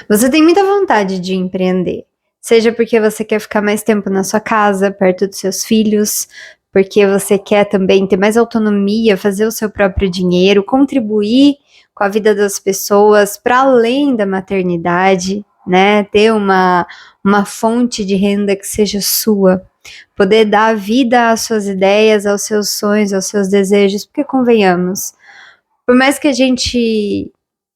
Você tem muita vontade de empreender, seja porque você quer ficar mais tempo na sua casa, perto dos seus filhos, porque você quer também ter mais autonomia, fazer o seu próprio dinheiro, contribuir com a vida das pessoas para além da maternidade, né? Ter uma fonte de renda que seja sua, poder dar vida às suas ideias, aos seus sonhos, aos seus desejos, porque convenhamos, por mais que a gente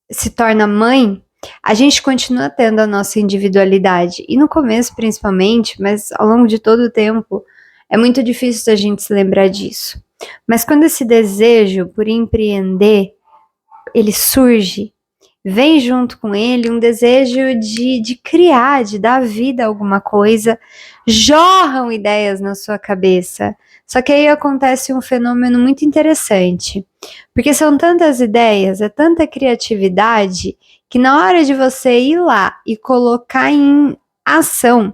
se torna mãe, a gente continua tendo a nossa individualidade. E no começo, principalmente, mas ao longo de todo o tempo, é muito difícil da gente se lembrar disso. Mas quando esse desejo por empreender, ele surge, vem junto com ele um desejo de criar, de dar vida a alguma coisa, jorram ideias na sua cabeça. Só que aí acontece um fenômeno muito interessante, porque são tantas ideias, é tanta criatividade, que na hora de você ir lá e colocar em ação,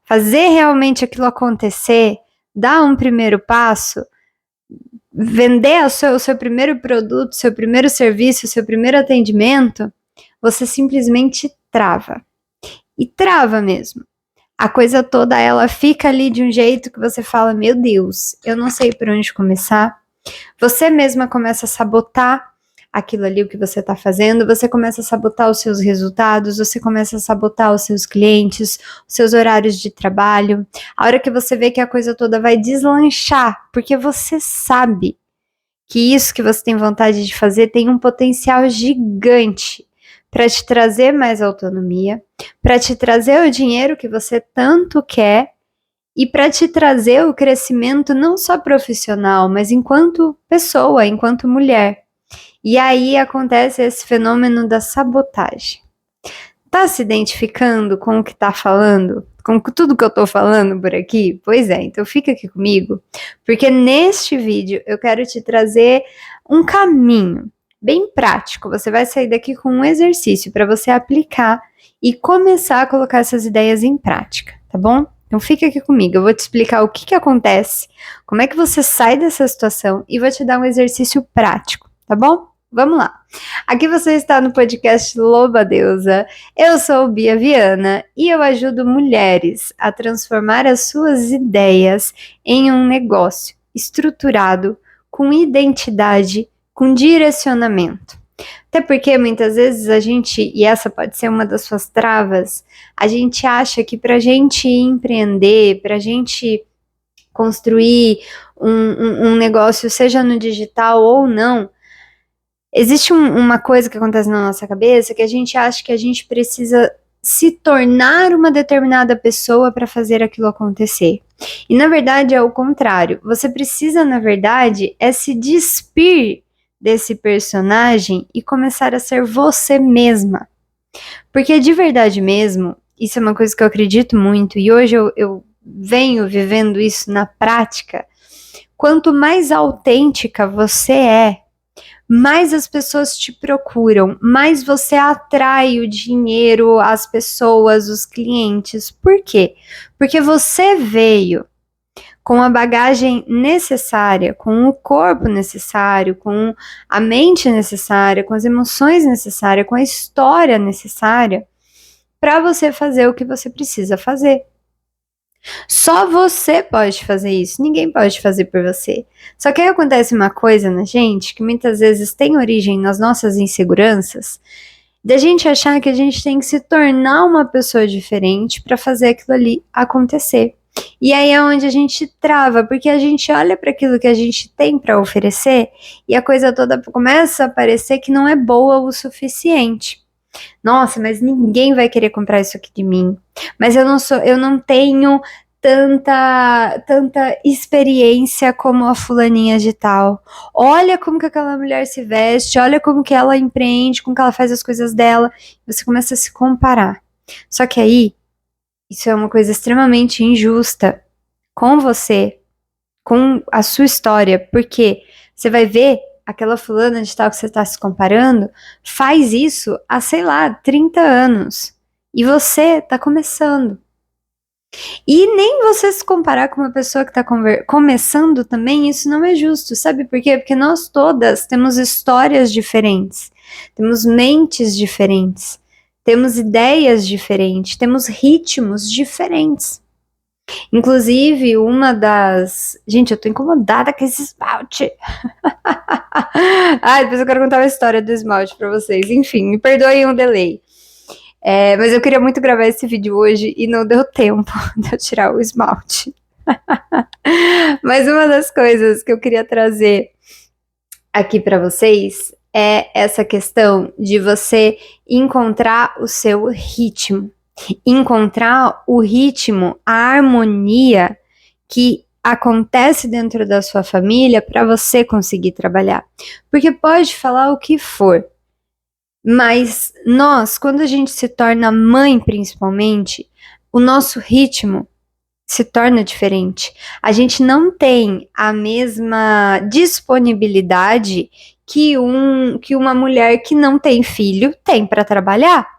fazer realmente aquilo acontecer, dar um primeiro passo, vender o seu primeiro produto, seu primeiro serviço, seu primeiro atendimento, você simplesmente trava. E trava mesmo. A coisa toda, ela fica ali de um jeito que você fala, meu Deus, eu não sei por onde começar. Você mesma começa a sabotar aquilo ali, o que você está fazendo, você começa a sabotar os seus resultados, você começa a sabotar os seus clientes, os seus horários de trabalho. A hora que você vê que a coisa toda vai deslanchar, porque você sabe que isso que você tem vontade de fazer tem um potencial gigante para te trazer mais autonomia, para te trazer o dinheiro que você tanto quer e para te trazer o crescimento não só profissional, mas enquanto pessoa, enquanto mulher. E aí acontece esse fenômeno da sabotagem. Tá se identificando com o que tá falando? Com tudo que eu tô falando por aqui? Pois é, então fica aqui comigo, porque neste vídeo eu quero te trazer um caminho bem prático. Você vai sair daqui com um exercício para você aplicar e começar a colocar essas ideias em prática, tá bom? Então fica aqui comigo, eu vou te explicar o que acontece, como é que você sai dessa situação e vou te dar um exercício prático, tá bom? Vamos lá. Aqui você está no podcast Louva Deusa. Eu sou Bia Viana e eu ajudo mulheres a transformar as suas ideias em um negócio estruturado, com identidade, com direcionamento. Até porque muitas vezes a gente, e essa pode ser uma das suas travas, a gente acha que para a gente empreender, para a gente construir um negócio, seja no digital ou não, existe uma coisa que acontece na nossa cabeça que a gente acha que a gente precisa se tornar uma determinada pessoa para fazer aquilo acontecer. E na verdade é o contrário. Você precisa, na verdade, se despir desse personagem e começar a ser você mesma. Porque de verdade mesmo, isso é uma coisa que eu acredito muito e hoje eu venho vivendo isso na prática. Quanto mais autêntica você mais as pessoas te procuram, mais você atrai o dinheiro, as pessoas, os clientes. Por quê? Porque você veio com a bagagem necessária, com o corpo necessário, com a mente necessária, com as emoções necessárias, com a história necessária para você fazer o que você precisa fazer. Só você pode fazer isso, ninguém pode fazer por você. Só que aí acontece uma coisa na gente que muitas vezes tem origem nas nossas inseguranças, da gente achar que a gente tem que se tornar uma pessoa diferente para fazer aquilo ali acontecer. E aí é onde a gente trava, porque a gente olha para aquilo que a gente tem para oferecer e a coisa toda começa a parecer que não é boa o suficiente. Nossa, mas ninguém vai querer comprar isso aqui de mim. Mas eu não tenho tanta experiência como a fulaninha de tal. Olha como que aquela mulher se veste, olha como que ela empreende, como que ela faz as coisas dela. Você começa a se comparar. Só que aí, isso é uma coisa extremamente injusta com você, com a sua história, porque você vai ver aquela fulana de tal que você está se comparando, faz isso há, sei lá, 30 anos. E você está começando. E nem você se comparar com uma pessoa que está começando também, isso não é justo. Sabe por quê? Porque nós todas temos histórias diferentes, temos mentes diferentes, temos ideias diferentes, temos ritmos diferentes. Inclusive, Gente, eu tô incomodada com esse esmalte. Depois eu quero contar uma história do esmalte pra vocês. Enfim, me perdoem o delay. Mas eu queria muito gravar esse vídeo hoje e não deu tempo de eu tirar o esmalte. Mas uma das coisas que eu queria trazer aqui pra vocês é essa questão de você encontrar o seu ritmo. Encontrar o ritmo, a harmonia que acontece dentro da sua família para você conseguir trabalhar. Porque pode falar o que for, mas nós, quando a gente se torna mãe principalmente, o nosso ritmo se torna diferente. A gente não tem a mesma disponibilidade que uma mulher que não tem filho tem para trabalhar.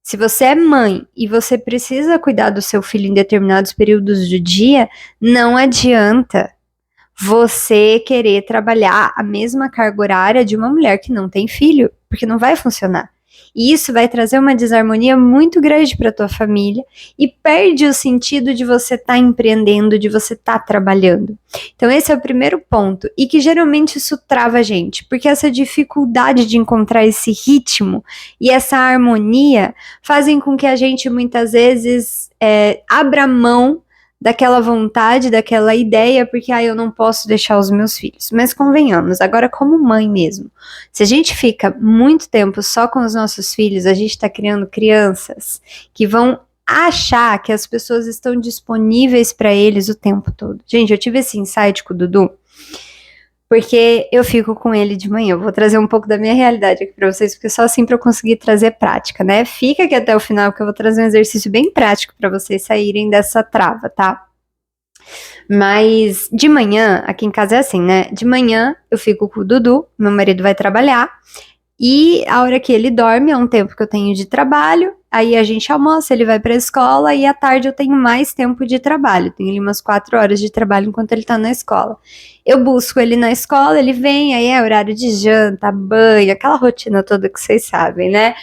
Se você é mãe e você precisa cuidar do seu filho em determinados períodos do dia, não adianta você querer trabalhar a mesma carga horária de uma mulher que não tem filho, porque não vai funcionar. E isso vai trazer uma desarmonia muito grande para a tua família e perde o sentido de você estar empreendendo, de você estar trabalhando. Então esse é o primeiro ponto e que geralmente isso trava a gente, porque essa dificuldade de encontrar esse ritmo e essa harmonia fazem com que a gente muitas vezes abra mão daquela vontade, daquela ideia, porque eu não posso deixar os meus filhos. Mas convenhamos, agora como mãe mesmo, se a gente fica muito tempo só com os nossos filhos, a gente está criando crianças que vão achar que as pessoas estão disponíveis para eles o tempo todo. Gente, eu tive esse insight com o Dudu, porque eu fico com ele de manhã. Eu vou trazer um pouco da minha realidade aqui para vocês, porque só assim para eu conseguir trazer prática, né? Fica aqui até o final, que eu vou trazer um exercício bem prático para vocês saírem dessa trava, tá? Mas de manhã, aqui em casa é assim, né? De manhã eu fico com o Dudu, meu marido vai trabalhar, e a hora que ele dorme é um tempo que eu tenho de trabalho, aí a gente almoça, ele vai pra escola, e à tarde eu tenho mais tempo de trabalho, tenho ali umas 4 horas de trabalho enquanto ele tá na escola. Eu busco ele na escola, ele vem, aí é horário de janta, banho, aquela rotina toda que vocês sabem, né?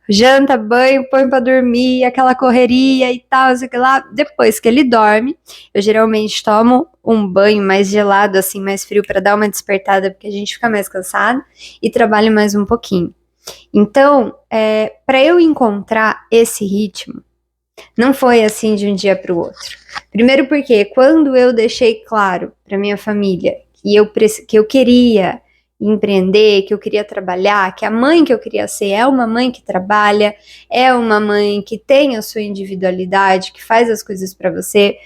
Janta, banho, põe pra dormir, aquela correria e tal, sei lá. Depois que ele dorme, eu geralmente tomo um banho mais gelado, assim, mais frio, para dar uma despertada, porque a gente fica mais cansado, e trabalho mais um pouquinho. Então, para eu encontrar esse ritmo, não foi assim de um dia para o outro. Primeiro porque quando eu deixei claro para minha família que eu queria empreender, que eu queria trabalhar, que a mãe que eu queria ser é uma mãe que trabalha, é uma mãe que tem a sua individualidade, que faz as coisas para você.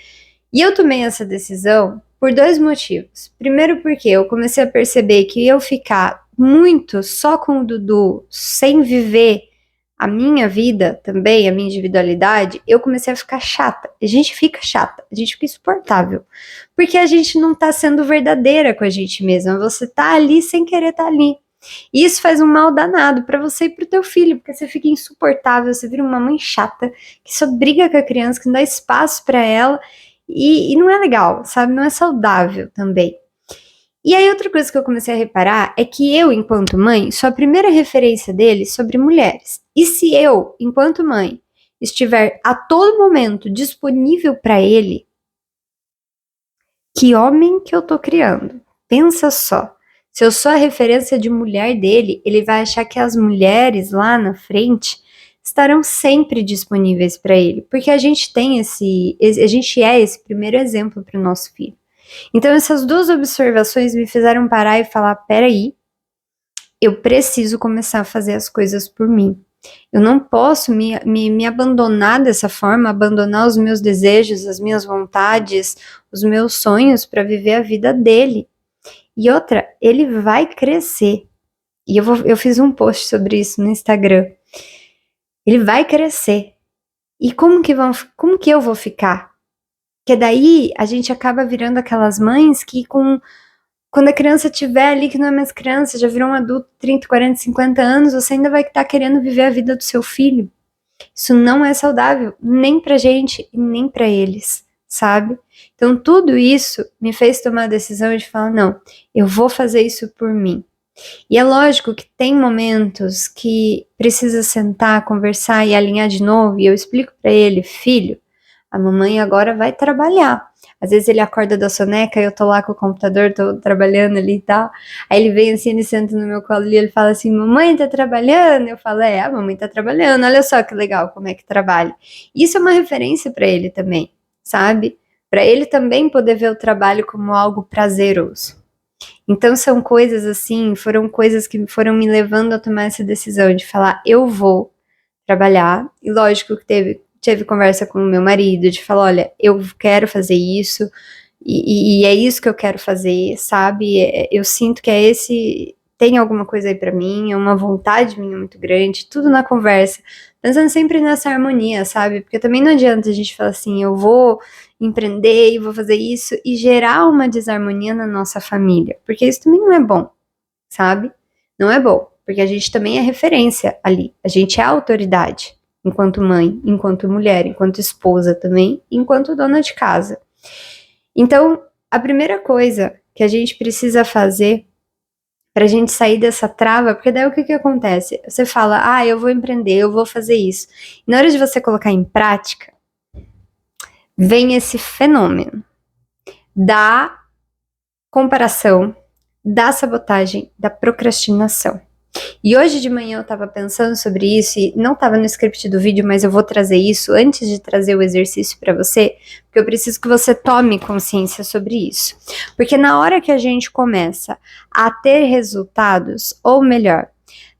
E eu tomei essa decisão por 2 motivos. Primeiro porque eu comecei a perceber que eu ficar muito só com o Dudu, sem viver a minha vida também, a minha individualidade, eu comecei a ficar chata. A gente fica chata, a gente fica insuportável. Porque a gente não tá sendo verdadeira com a gente mesma. Você tá ali sem querer tá ali. E isso faz um mal danado para você e pro teu filho, porque você fica insuportável, você vira uma mãe chata, que só briga com a criança, que não dá espaço para ela, e não é legal, sabe? Não é saudável também. E aí outra coisa que eu comecei a reparar é que eu, enquanto mãe, sou a primeira referência dele sobre mulheres. E se eu, enquanto mãe, estiver a todo momento disponível para ele, que homem que eu tô criando? Pensa só. Se eu sou a referência de mulher dele, ele vai achar que as mulheres lá na frente estarão sempre disponíveis para ele, porque a gente é esse primeiro exemplo para o nosso filho. Então essas 2 observações me fizeram parar e falar, peraí, eu preciso começar a fazer as coisas por mim. Eu não posso me abandonar dessa forma, abandonar os meus desejos, as minhas vontades, os meus sonhos para viver a vida dele. E outra, ele vai crescer. E eu fiz um post sobre isso no Instagram. Ele vai crescer. E como que eu vou ficar? Porque daí a gente acaba virando aquelas mães que quando a criança estiver ali, que não é mais criança, já virou um adulto, 30, 40, 50 anos, você ainda vai estar querendo viver a vida do seu filho. Isso não é saudável, nem pra gente e nem pra eles, sabe? Então tudo isso me fez tomar a decisão de falar, não, eu vou fazer isso por mim. E é lógico que tem momentos que precisa sentar, conversar e alinhar de novo, e eu explico para ele, filho, a mamãe agora vai trabalhar. Às vezes ele acorda da soneca e eu tô lá com o computador, tô trabalhando ali e tal. Aí ele vem assim, ele senta no meu colo e ele fala assim, mamãe tá trabalhando? Eu falo, a mamãe tá trabalhando, olha só que legal como é que trabalha. Isso é uma referência para ele também, sabe? Para ele também poder ver o trabalho como algo prazeroso. Então são coisas assim, foram coisas que foram me levando a tomar essa decisão de falar, eu vou trabalhar. E lógico que teve conversa com o meu marido, de falar, olha, eu quero fazer isso, e é isso que eu quero fazer, sabe? Eu sinto que tem alguma coisa aí pra mim, é uma vontade minha muito grande, tudo na conversa, pensando sempre nessa harmonia, sabe? Porque também não adianta a gente falar assim, eu vou empreender e vou fazer isso e gerar uma desarmonia na nossa família, porque isso também não é bom, sabe? Não é bom, porque a gente também é referência ali, a gente é a autoridade, enquanto mãe, enquanto mulher, enquanto esposa também, enquanto dona de casa. Então, a primeira coisa que a gente precisa fazer pra gente sair dessa trava, porque daí o que acontece? Você fala, eu vou empreender, eu vou fazer isso. E na hora de você colocar em prática, vem esse fenômeno da comparação, da sabotagem, da procrastinação. E hoje de manhã eu tava pensando sobre isso e não tava no script do vídeo, mas eu vou trazer isso antes de trazer o exercício para você, porque eu preciso que você tome consciência sobre isso. Porque na hora que a gente começa a ter resultados, ou melhor,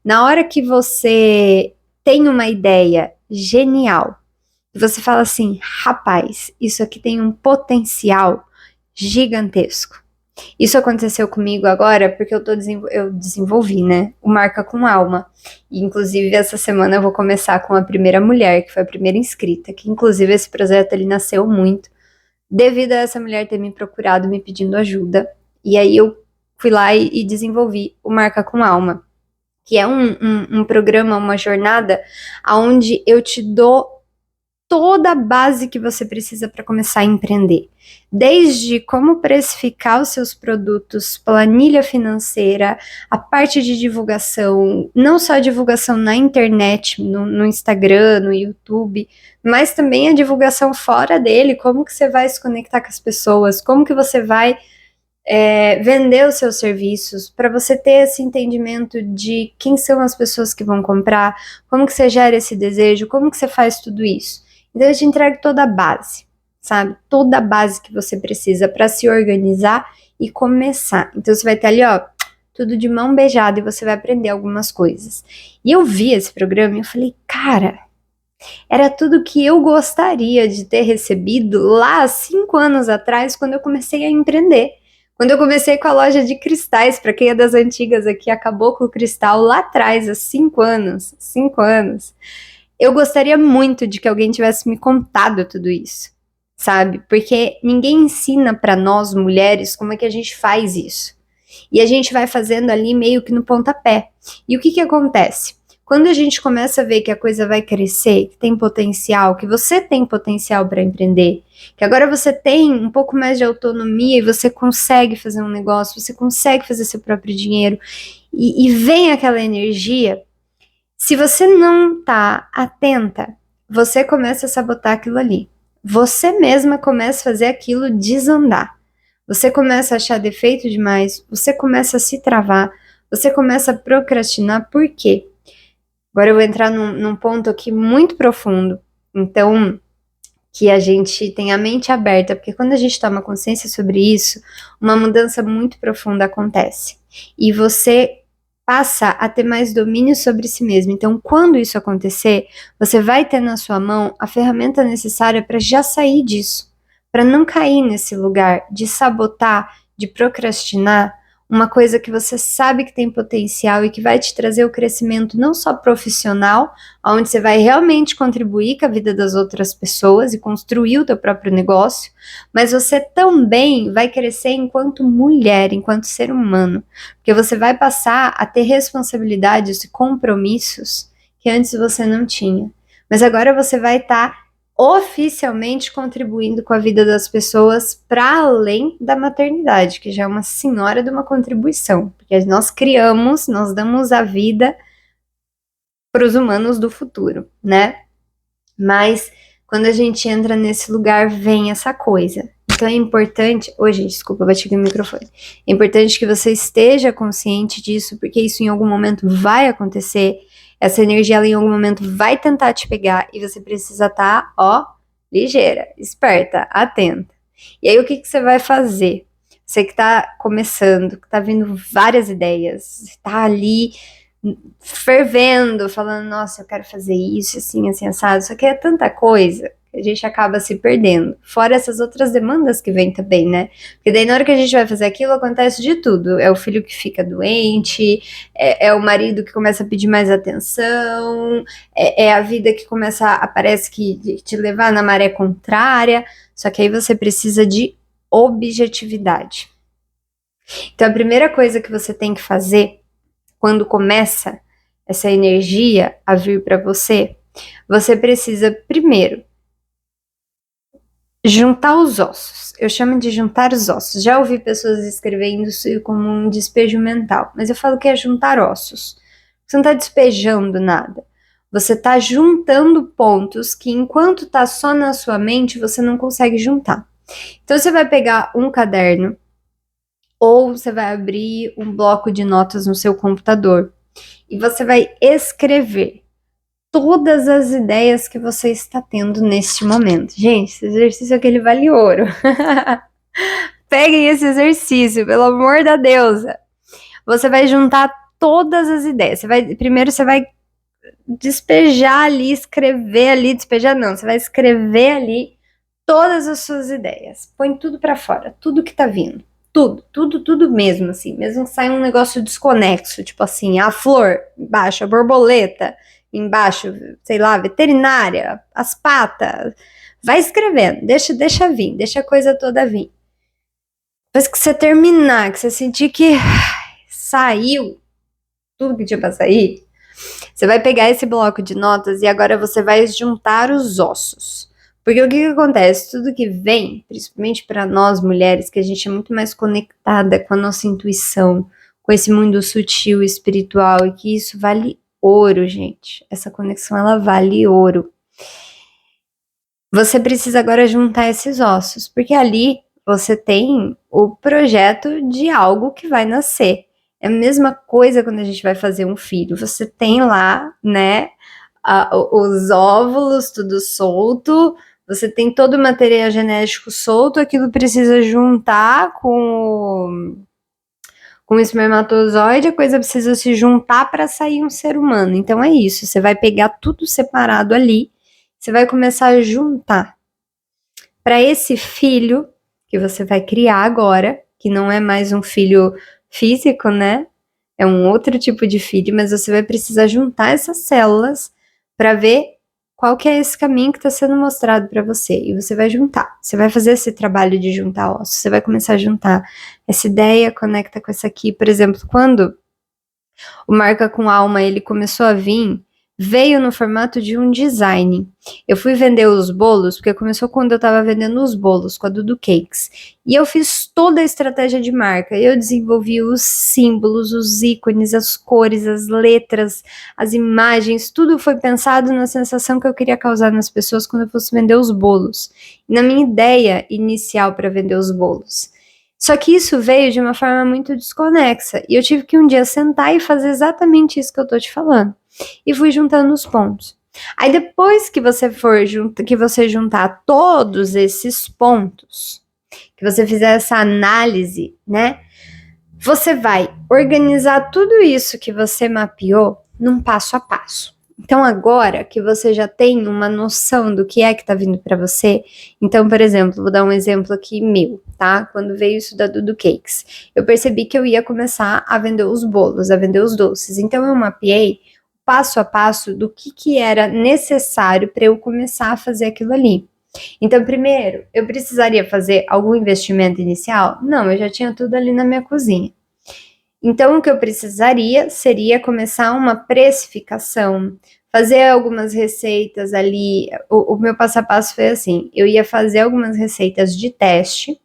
na hora que você tem uma ideia genial, você fala assim, rapaz, isso aqui tem um potencial gigantesco. Isso aconteceu comigo agora porque eu desenvolvi, né, o Marca com Alma. E, inclusive, essa semana eu vou começar com a primeira mulher, que foi a primeira inscrita, que inclusive esse projeto ele nasceu muito devido a essa mulher ter me procurado, me pedindo ajuda. E aí eu fui lá e desenvolvi o Marca com Alma, que é um programa, uma jornada, onde eu te dou toda a base que você precisa para começar a empreender. Desde como precificar os seus produtos, planilha financeira, a parte de divulgação, não só a divulgação na internet, no Instagram, no YouTube, mas também a divulgação fora dele, como que você vai se conectar com as pessoas, como que você vai vender os seus serviços, para você ter esse entendimento de quem são as pessoas que vão comprar, como que você gera esse desejo, como que você faz tudo isso. Então eu te entrego toda a base, sabe? Toda a base que você precisa para se organizar e começar. Então você vai ter ali, ó, tudo de mão beijada e você vai aprender algumas coisas. E eu vi esse programa e eu falei, cara, era tudo que eu gostaria de ter recebido lá 5 anos atrás, quando eu comecei a empreender. Quando eu comecei com a loja de cristais, para quem é das antigas aqui, acabou com o cristal lá atrás, há 5 anos. 5 anos. Eu gostaria muito de que alguém tivesse me contado tudo isso, sabe? Porque ninguém ensina para nós mulheres como é que a gente faz isso. E a gente vai fazendo ali meio que no pontapé. E o que acontece? Quando a gente começa a ver que a coisa vai crescer, que tem potencial, que você tem potencial para empreender, que agora você tem um pouco mais de autonomia e você consegue fazer um negócio, você consegue fazer seu próprio dinheiro, e vem aquela energia, se você não tá atenta, você começa a sabotar aquilo ali. Você mesma começa a fazer aquilo desandar. Você começa a achar defeito demais, você começa a se travar, você começa a procrastinar. Por quê? Agora eu vou entrar num ponto aqui muito profundo. Então, que a gente tem a mente aberta, porque quando a gente toma consciência sobre isso, uma mudança muito profunda acontece. E você passa a ter mais domínio sobre si mesmo. Então, quando isso acontecer, você vai ter na sua mão a ferramenta necessária para já sair disso, para não cair nesse lugar de sabotar, de procrastinar uma coisa que você sabe que tem potencial e que vai te trazer o crescimento não só profissional, onde você vai realmente contribuir com a vida das outras pessoas e construir o teu próprio negócio, mas você também vai crescer enquanto mulher, enquanto ser humano, porque você vai passar a ter responsabilidades e compromissos que antes você não tinha. Mas agora você vai estar oficialmente contribuindo com a vida das pessoas para além da maternidade, que já é uma senhora de uma contribuição, porque nós criamos, nós damos a vida para os humanos do futuro, né? Mas quando a gente entra nesse lugar, vem essa coisa. Então é importante. Ô, gente, desculpa, eu bati aqui no microfone. É importante que você esteja consciente disso, porque isso em algum momento vai acontecer. Essa energia, ela em algum momento vai tentar te pegar e você precisa estar, ó, ligeira, esperta, atenta. E aí, o que você vai fazer? Você que tá começando, que tá vindo várias ideias, tá ali fervendo, falando, nossa, eu quero fazer isso, assim, assado. Só que é tanta coisa que a gente acaba se perdendo. Fora essas outras demandas que vem também, né? Porque daí na hora que a gente vai fazer aquilo, acontece de tudo. É o filho que fica doente, é o marido que começa a pedir mais atenção, é a vida que parece que te levar na maré contrária. Só que aí você precisa de objetividade. Então a primeira coisa que você tem que fazer quando começa essa energia a vir para você, você precisa primeiro juntar os ossos. Eu chamo de juntar os ossos. Já ouvi pessoas escrevendo isso como um despejo mental, mas eu falo que é juntar ossos. Você não está despejando nada. Você está juntando pontos que enquanto está só na sua mente, você não consegue juntar. Então você vai pegar um caderno ou você vai abrir um bloco de notas no seu computador e você vai escrever todas as ideias que você está tendo neste momento. Gente, esse exercício aqui ele vale ouro. Peguem esse exercício, pelo amor da deusa. Você vai juntar todas as ideias. Primeiro você vai despejar ali, escrever ali, despejar não, você vai escrever ali todas as suas ideias. Põe tudo para fora, tudo que tá vindo. Tudo mesmo, assim. Mesmo que saia um negócio desconexo, tipo assim, a flor embaixo, a borboleta embaixo, sei lá, veterinária, as patas. Vai escrevendo, deixa vir, deixa a coisa toda vir. Depois que você terminar, que você sentir que saiu tudo que tinha pra sair, você vai pegar esse bloco de notas e agora você vai juntar os ossos. Porque o que acontece? Tudo que vem, principalmente para nós mulheres, que a gente é muito mais conectada com a nossa intuição, com esse mundo sutil, espiritual, e que isso vale ouro, gente. Essa conexão, ela vale ouro. Você precisa agora juntar esses ossos, porque ali você tem o projeto de algo que vai nascer. É a mesma coisa quando a gente vai fazer um filho. Você tem lá, né, os óvulos tudo solto, você tem todo o material genético solto, aquilo precisa juntar com o espermatozoide, a coisa precisa se juntar para sair um ser humano. Então é isso, você vai pegar tudo separado ali, você vai começar a juntar. Para esse filho que você vai criar agora, que não é mais um filho físico, né? É um outro tipo de filho, mas você vai precisar juntar essas células para ver qual que é esse caminho que está sendo mostrado para você. E você vai juntar. Você vai fazer esse trabalho de juntar ossos. Você vai começar a juntar. Essa ideia conecta com essa aqui. Por exemplo, quando o Marca com Alma ele começou a vir, veio no formato de um design. Eu fui vender os bolos, porque começou quando eu tava vendendo os bolos com a Dudu Cakes. E eu fiz toda a estratégia de marca. Eu desenvolvi os símbolos, os ícones, as cores, as letras, as imagens. Tudo foi pensado na sensação que eu queria causar nas pessoas quando eu fosse vender os bolos. E na minha ideia inicial para vender os bolos. Só que isso veio de uma forma muito desconexa. E eu tive que um dia sentar e fazer exatamente isso que eu tô te falando. E fui juntando os pontos. Aí depois que você juntar todos esses pontos, que você fizer essa análise, né? Você vai organizar tudo isso que você mapeou num passo a passo. Então agora que você já tem uma noção do que é que tá vindo para você, então, por exemplo, vou dar um exemplo aqui meu, tá? Quando veio isso da Dudu Cakes, eu percebi que eu ia começar a vender os bolos, a vender os doces. Então eu mapeei passo a passo do que era necessário para eu começar a fazer aquilo ali. Então, primeiro, eu precisaria fazer algum investimento inicial? Não, eu já tinha tudo ali na minha cozinha. Então, o que eu precisaria seria começar uma precificação, fazer algumas receitas ali. O meu passo a passo foi assim: eu ia fazer algumas receitas de teste,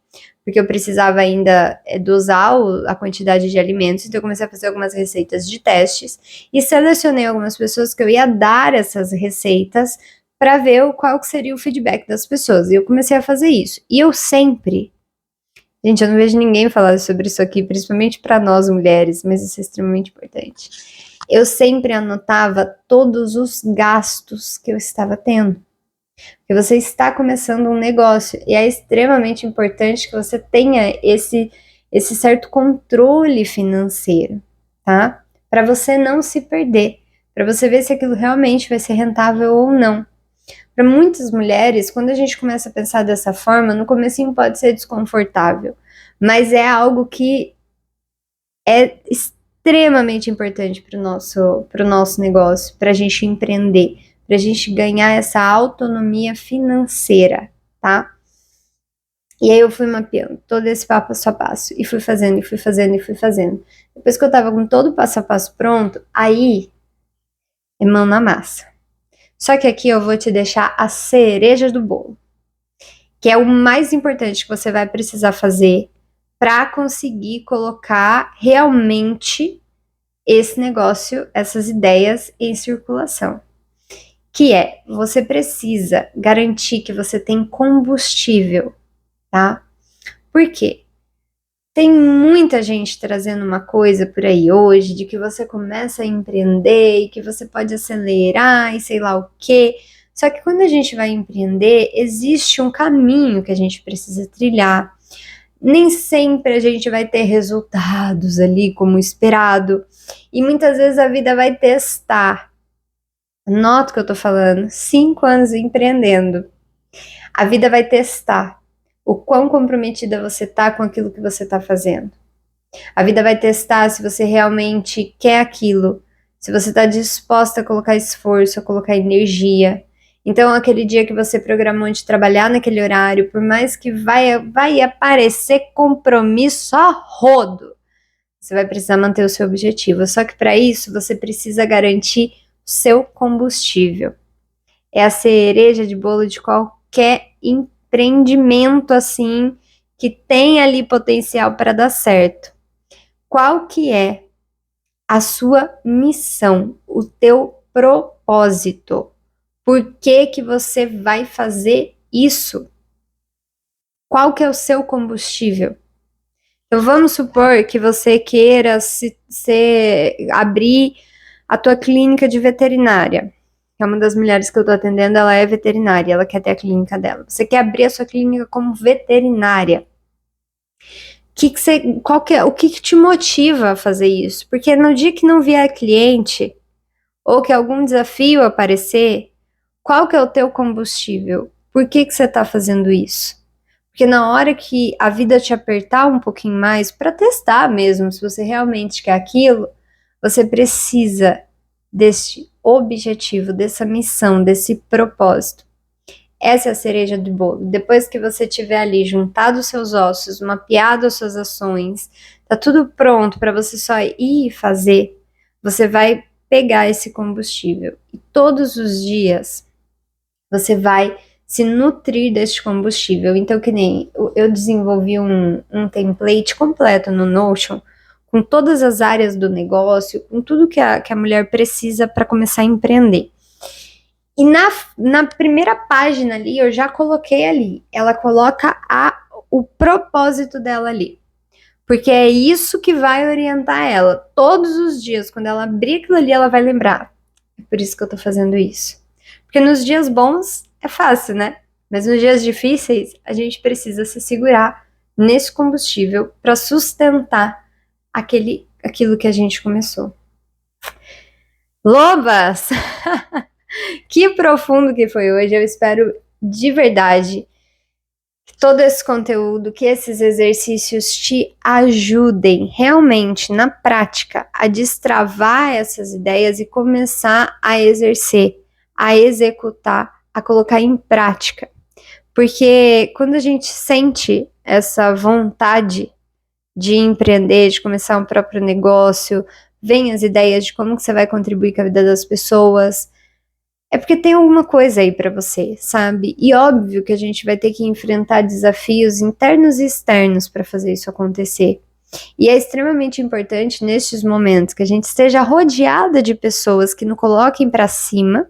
porque eu precisava ainda dosar a quantidade de alimentos, então eu comecei a fazer algumas receitas de testes e selecionei algumas pessoas que eu ia dar essas receitas para ver qual que seria o feedback das pessoas. E eu comecei a fazer isso. E eu sempre, gente, eu não vejo ninguém falar sobre isso aqui, principalmente para nós mulheres, mas isso é extremamente importante. Eu sempre anotava todos os gastos que eu estava tendo. Porque você está começando um negócio e é extremamente importante que você tenha esse certo controle financeiro, tá? Para você não se perder, para você ver se aquilo realmente vai ser rentável ou não. Para muitas mulheres, quando a gente começa a pensar dessa forma, no comecinho pode ser desconfortável, mas é algo que é extremamente importante para o nosso negócio, para a gente empreender, para a gente ganhar essa autonomia financeira, tá? E aí eu fui mapeando todo esse passo a passo, e fui fazendo, e fui fazendo, e fui fazendo. Depois que eu tava com todo o passo a passo pronto, aí é mão na massa. Só que aqui eu vou te deixar a cereja do bolo, que é o mais importante que você vai precisar fazer para conseguir colocar realmente esse negócio, essas ideias em circulação. Que é, você precisa garantir que você tem combustível, tá? Por quê? Tem muita gente trazendo uma coisa por aí hoje, de que você começa a empreender e que você pode acelerar e sei lá o quê. Só que quando a gente vai empreender, existe um caminho que a gente precisa trilhar. Nem sempre a gente vai ter resultados ali como esperado. E muitas vezes a vida vai testar. Nota o que eu tô falando. 5 anos empreendendo. A vida vai testar o quão comprometida você tá com aquilo que você tá fazendo. A vida vai testar se você realmente quer aquilo, se você tá disposta a colocar esforço, a colocar energia. Então, aquele dia que você programou de trabalhar naquele horário, por mais que vai aparecer compromisso a rodo, você vai precisar manter o seu objetivo. Só que para isso, você precisa garantir o seu combustível. É a cereja de bolo de qualquer empreendimento assim que tem ali potencial para dar certo. Qual que é a sua missão, o teu propósito? Por que que você vai fazer isso? Qual que é o seu combustível? Então vamos supor que você queira abrir a tua clínica de veterinária. É uma das mulheres que eu tô atendendo, ela é veterinária, ela quer ter a clínica dela. Você quer abrir a sua clínica como veterinária. O que te motiva a fazer isso? Porque no dia que não vier cliente, ou que algum desafio aparecer, qual que é o teu combustível? Por que que você está fazendo isso? Porque na hora que a vida te apertar um pouquinho mais, para testar mesmo, se você realmente quer aquilo, você precisa desse objetivo, dessa missão, desse propósito. Essa é a cereja do bolo. Depois que você tiver ali juntado os seus ossos, mapeado as suas ações, tá tudo pronto para você só ir fazer, você vai pegar esse combustível. E todos os dias você vai se nutrir desse combustível. Então, que nem eu desenvolvi um template completo no Notion, com todas as áreas do negócio, com tudo que a mulher precisa para começar a empreender. E na primeira página ali, eu já coloquei ali, ela coloca o propósito dela ali. Porque é isso que vai orientar ela. Todos os dias, quando ela abrir aquilo ali, ela vai lembrar. É por isso que eu tô fazendo isso. Porque nos dias bons é fácil, né? Mas nos dias difíceis, a gente precisa se segurar nesse combustível para sustentar aquilo que a gente começou. Lobas! Que profundo que foi hoje. Eu espero de verdade que todo esse conteúdo, que esses exercícios te ajudem realmente na prática a destravar essas ideias e começar a exercer, a executar, a colocar em prática. Porque quando a gente sente essa vontade de empreender, de começar um próprio negócio, vem as ideias de como que você vai contribuir com a vida das pessoas, é porque tem alguma coisa aí pra você, sabe? E óbvio que a gente vai ter que enfrentar desafios internos e externos pra fazer isso acontecer. E é extremamente importante nestes momentos que a gente esteja rodeada de pessoas que nos coloquem pra cima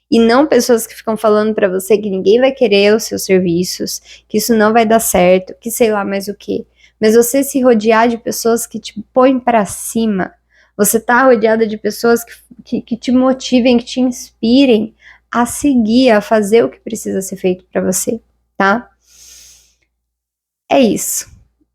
e não pessoas que ficam falando pra você que ninguém vai querer os seus serviços, que isso não vai dar certo, que sei lá mais o quê. Mas você se rodear de pessoas que te põem pra cima, você tá rodeada de pessoas que te motivem, que te inspirem a seguir, a fazer o que precisa ser feito pra você, tá? É isso.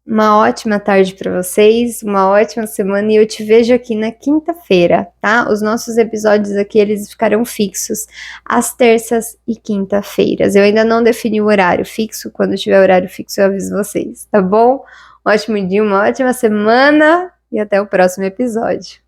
Uma ótima tarde para vocês, uma ótima semana e eu te vejo aqui na quinta-feira, tá? Os nossos episódios aqui, eles ficarão fixos às terças e quinta-feiras. Eu ainda não defini o horário fixo, quando tiver horário fixo eu aviso vocês, tá bom? Um ótimo dia, uma ótima semana e até o próximo episódio.